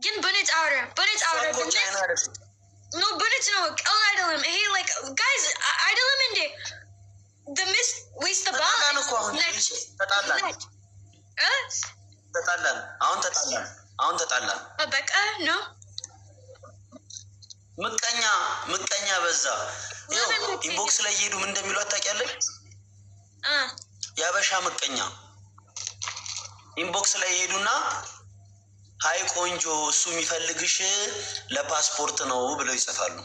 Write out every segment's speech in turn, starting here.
ግን በነጭ አውራ no በነጭ ነው ቀን አይደለም ይሄ like guys አይደለም እንዴ the miss waste the ball ተጣላን አሁን ተጣላን በቃ ነው ምቀኛ በዛ ይኸው ኢንቦክስ ላይ እየሄዱ ምን እንደሚሉ አታውቂያለሽ? ያበሻ ምቀኛ ኢንቦክስ ላይ ይሄዱና ሃይ ቆንጆ እሱ የሚፈልግሽ ለፓስፖርት ነው ብለው ይጽፋሉ።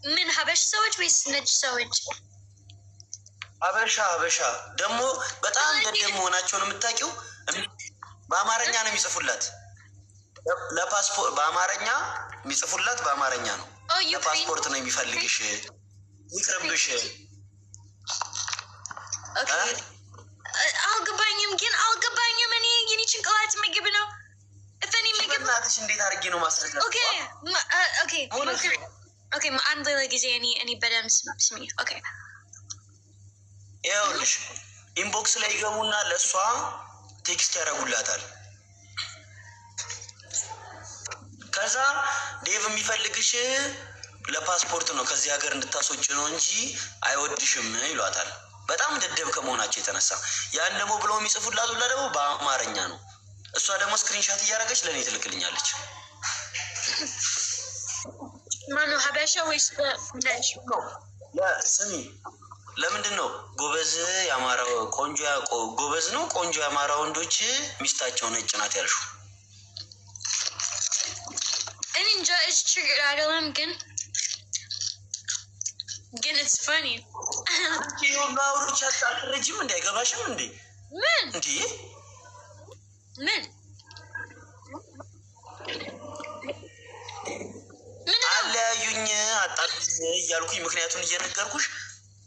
ምን ሀበሻ ሰዎች ወይስ ነጭ ሰዎች? ሀበሻ ደግሞ በጣም ደደም መሆናቸውን የምታውቂው በአማርኛ ነው የሚጽፉላት። ለፓስፖርት በአማርኛ የሚጽፉላት በአማርኛ ነው። ለፓስፖርት ነው የሚፈልግሽ ይቅርብሽ። አልገባኝም እኔ የኔ ጭንቅላት ምግብ ነው። እፈኒ ምግብ ናትሽ እንዴት አድርጌ ነው ማስረዳት? ኦኬ አንድ ሌላ ጊዜ እኔ በደምብ ስሚ። ኦኬ ይኸውልሽ ኢንቦክስ ላይ ይገቡና ለእሷ ቴክስት ያደርጉላታል። ከዛ ዴቭ የሚፈልግሽ ለፓስፖርት ነው ከዚህ ሀገር እንድታስወጪ ነው እንጂ አይወድሽም ይሏታል። በጣም ደደብ ከመሆናቸው የተነሳ ያን ደግሞ ብለው የሚጽፉላት ሁላ ደግሞ በአማርኛ ነው። እሷ ደግሞ ስክሪንሻት እያደረገች ለእኔ ትልክልኛለች። ማነው ሀበሻ ወይስ ነጭ? ስሚ ለምንድን ነው ጎበዝ የአማራ ቆንጆ ጎበዝ ነው ቆንጆ የአማራ ወንዶች ሚስታቸው ነጭ ናት ያልሽው? እኔ እንጃ እሱ ችግር አይደለም ግን it's funny ማውሩቻ አትረጂም እንዴ? አይገባሽም እንዴ? ምን እንዴ አለያዩኝ አጣልኝ እያልኩኝ ምክንያቱን እየነገርኩሽ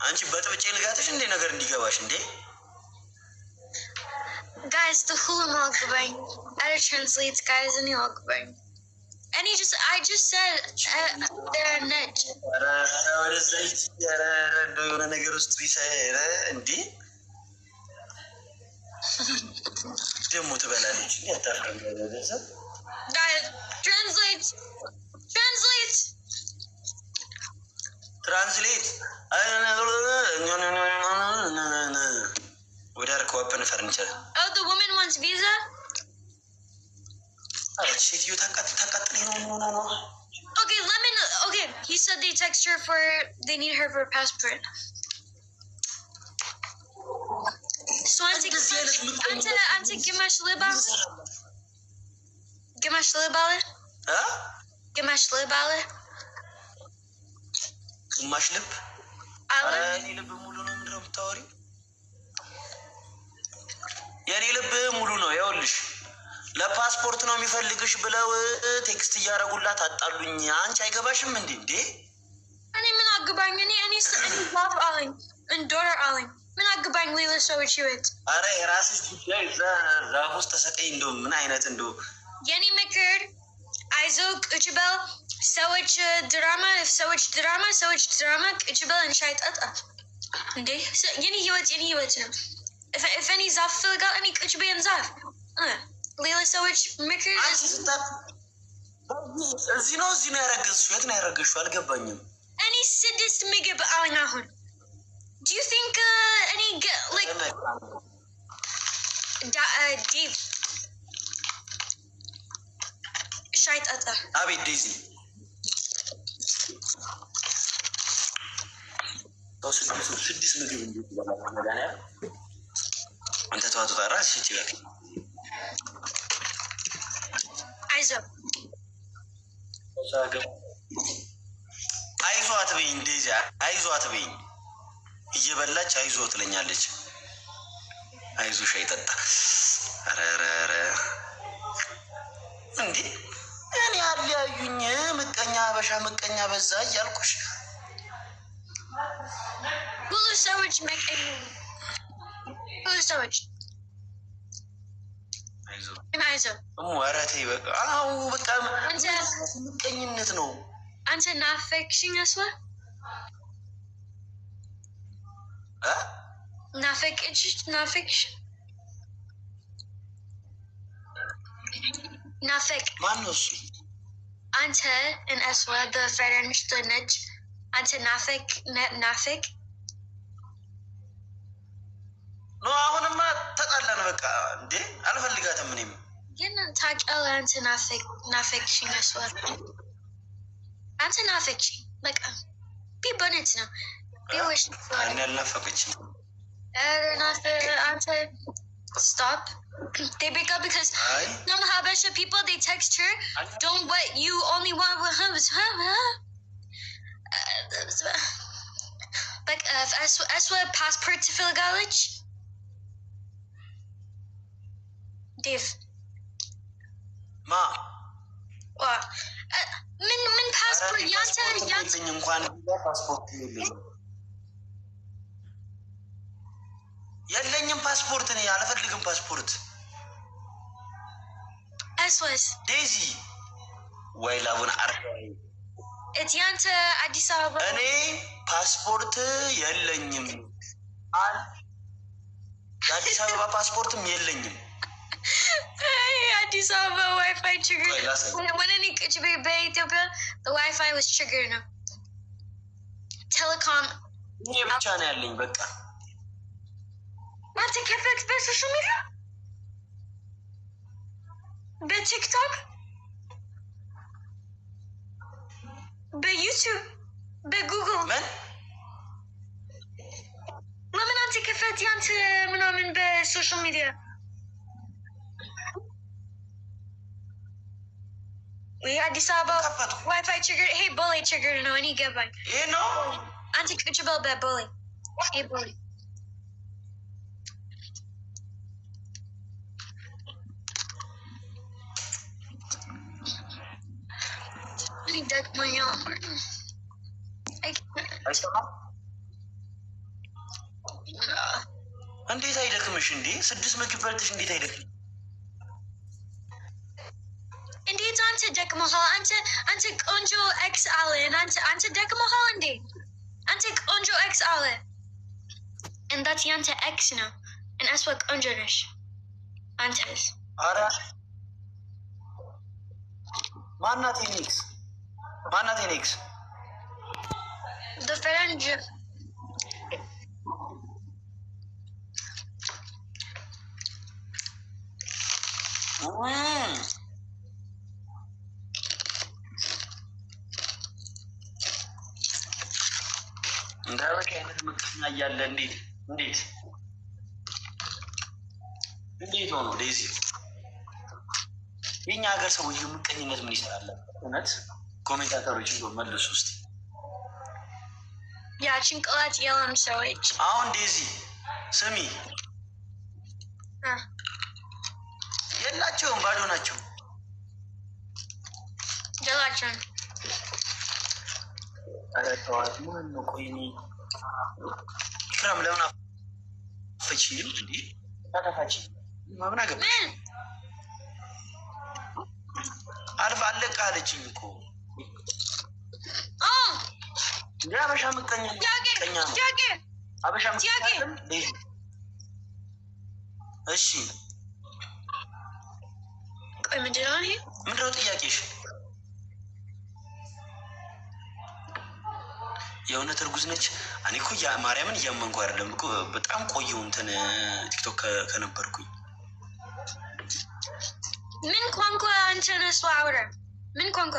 አንቺ በጥብጬ ልጋትሽ እንዴ ነገር እንዲገባሽ እንዴ? guys the whole malgabang I translate guys and you malgabang and I just said they're net የሆነ ነገር ውስጥ ቢሰራ እንዴ ደግሞ ትበላለች ያታፈረም ገደሰ guys translate ወደ አርኮ ኦፕን ፈርኒቸር the woman wants visa ሴትዮ ታቃጥለኝ ነው okay he said they text her for they need her for a passport so ante gimash libale ግማሽ ልብ እኔ ልብ ሙሉ ነው ምንድነው የምታወሪው? የኔ ልብ ሙሉ ነው። ይኸውልሽ ለፓስፖርት ነው የሚፈልግሽ ብለው ቴክስት እያደረጉላት አጣሉኝ። አንቺ አይገባሽም እንዴ? እኔ ምን አገባኝ? እኔ ዛፍ አለኝ እንዶር አለኝ ምን አገባኝ? ሌላ ሰዎች ህይወት አረ የራስሽ ጉዳይ። ዛፍ ውስጥ ተሰቀይ እንደው ምን አይነት እንደው የኔ ምክር አይዞህ ቁጭ በል ሰዎች ድራማ ቁጭ በል እንሻይ ጠጣ እንዴ የኔ ህይወት ነው። እኔ ዛፍ ፍልጋ እኔ ቁጭ በይን ዛፍ ሌላ ሰዎች ምክር እዚህ ነው ያረገዝሽው? የት ነው ያረገዝሽው? አልገባኝም። እኔ 6 ምግብ አለኝ አሁን do you think any like deep ሻይ ጠጣ አቤት ዴዚ ስድስት ምግብ እንዴት ይላል? አንተ ተዋቱ ታራስ ይችላል። አይዞ አትበይኝ እንደዚህ አይዞ አትበይኝ። እየበላች አይዞ ትለኛለች። አይዞ ሻይ ጠጣ። አረ እንዴ እኔ አለያዩኝ ምቀኛ ሀበሻ ምቀኛ በዛ እያልኩሽ ብዙ ሰዎች ምቀኛ ብዙ ሰዎች አይዞ ወራቴ በቃ አው በቃ ምቀኝነት ነው። አንተ ናፈቅሽኝ አስዋ ናፈቅ ማነው እሱ? أنت إن أسود the فرنش تنج أنت نافك نو أهون ما تقلنا بقى دي ألف اللي قاعد منيم جن تاج ألا أنت نافك شيء أسود أنت نافك شيء like بي بنتنا بي وش أنا نافك شيء أنت stop. They break up because some Habesha people, they text her, don't what you only want with him. Like Aswa passport to fill college. Dave. Ma. What? Min passport yanta. የለኝም ፓስፖርት ነው ያልፈልግም ፓስፖርት አስወስ ዴዚ ወይ ላቡን አርጋይ እትያንተ አዲስ አበባ እኔ ፓስፖርት የለኝም የአዲስ አበባ ፓስፖርትም የለኝም አዲስ አበባ ዋይፋይ ችግር ወለኔ ቅጭ በኢትዮጵያ ዋይፋይ was trigger ነው ቴሌኮም ይሄ ብቻ ነው ያለኝ በቃ ما تكفت بالسوشيال ميديا بالتيك توك باليوتيوب بالجوجل من انت كفت انت من بالسوشيال ميديا ويا دي سابا واي فاي تشيجر هي بولي تشيجر نو اني جباي ايه نو انت كتشبل بولي هي بولي እንዴት አይደክምሽ እንዴ 6 ምግብ በልተሽ እንዴት አይደክም እንዴት አንተ ደክመሃል አንተ ቆንጆ ኤክስ አለን አንተ ደክመሃል እንዴ አንተ ቆንጆ ኤክስ አለ እንዳት ያንተ ኤክስ ነው እና እሷ ቆንጆ ነሽ አንተስ አረ ማናት ኔክስ the ፈረንጅ እንዳልከ አይነት ምክንያት እያለ እንዴት ሆኖ ዴዚ የኛ ሀገር ሰውዬ ምቀኝነት ምን ይሰራል እውነት ኮሜንታተሮች እንደው መልሱ እስቲ ያ ጭንቅላት የለም ሰዎች አሁን ዴዚ ስሚ የላቸውም ባዶ ናቸው ጀላቸውን አረተዋት ምን ነው ቆይኒ ኢክራም ለምን አፈችልም እንዴ ታታፋች ማምን አገባሽ አልፋ አለቃለችኝ እኮ አበሻ ምቀኛ አበሻ ምቀኛ እሺ ቆይ ምንድነው ጥያቄሽ የእውነት እርጉዝ ነች እኔ እኮ ማርያምን እያመንኩ አይደለም እኮ በጣም ቆየሁ እንትን ቲክቶክ ከነበርኩኝ ምን ቋንቋ አንተ ነህ አውራ ምን ቋንቋ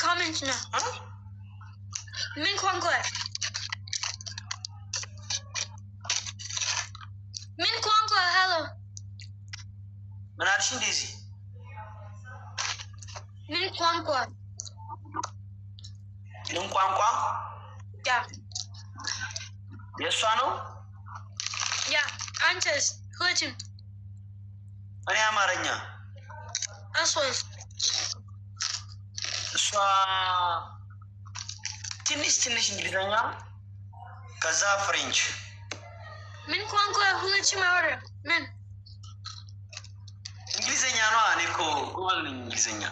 ኮሜንት ነው ምን ቋንቋ ሄሎ ምን አልሽ እንደዚህ ምን ቋንቋ ያ የእሷ ነው ያ አንተስ ሁለቱም እኔ አማርኛ እሷ ትንሽ እንግሊዘኛ ከዛ ፍሬንች ምን ቋንቋ ሁለቱም አወራ ምን እንግሊዘኛ ነው እኔ እኮ ጎበዝ ነኝ እንግሊዘኛ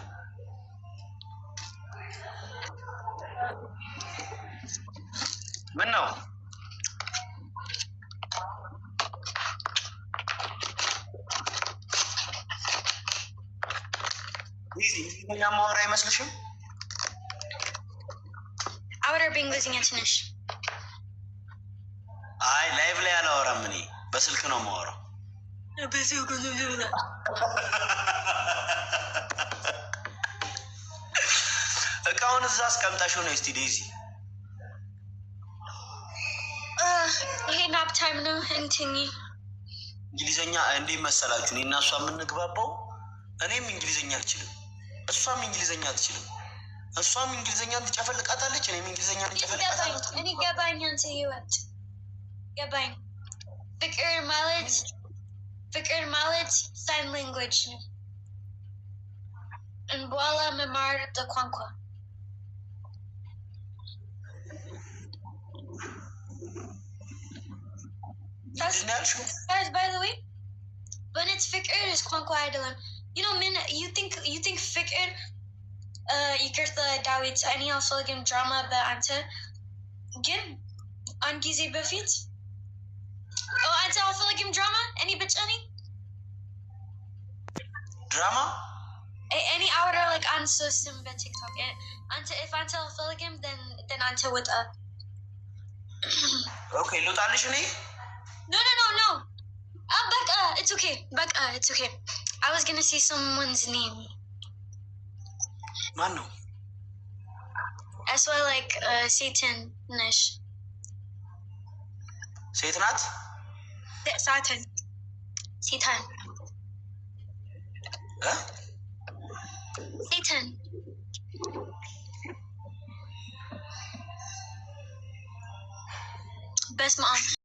ምን ነው እንግሊዝኛ ማወራ አይመስልሽም? አውራ በእንግሊዝኛ ትንሽ። አይ ላይቭ ላይ አላወራም እኔ በስልክ ነው የማወራው። እቃውን እዛ አስቀምጣሽው ነው። እስቲ ዴዚ ይሄ ናፕ ታይም ነው። እንትኒ እንግሊዝኛ እንዴት መሰላችሁ? እኔ እና እሷ የምንግባባው እኔም እንግሊዝኛ አልችልም፣ እሷም እንግሊዝኛ አትችልም። እሷም እንግሊዝኛ ትጨፈልቃታለች፣ እኔም እንግሊዝኛ ትጨፈልቃታለች። እኔ ገባኝ። አንተ ህይወት ገባኝ። ፍቅር ማለት ሳይን ላንጉዌጅ ነው። በኋላ መማር ቋንቋ Guys, by the way, when it's fikr is ቋንቋ አይደለም. You know, man, you think fikr ይቅርታ ዳዊት እኔ አልፈልግም ድራማ በአንተ ግን አንድ ጊዜ በፊት አንተ አልፈልግም ድራማ እኔ ብቻ ነኝ ድራማ እኔ አውራ like አንድ ስም በቲክቶክ አንተ if አንተ አልፈልግም then አንተ ወጣ ኦኬ ልውጣልሽ እኔ No. Becca, it's okay. I was gonna say someone's name. Manu. As well, like Satan-ish. Satanat? Satan. Huh? Satan. Best mom.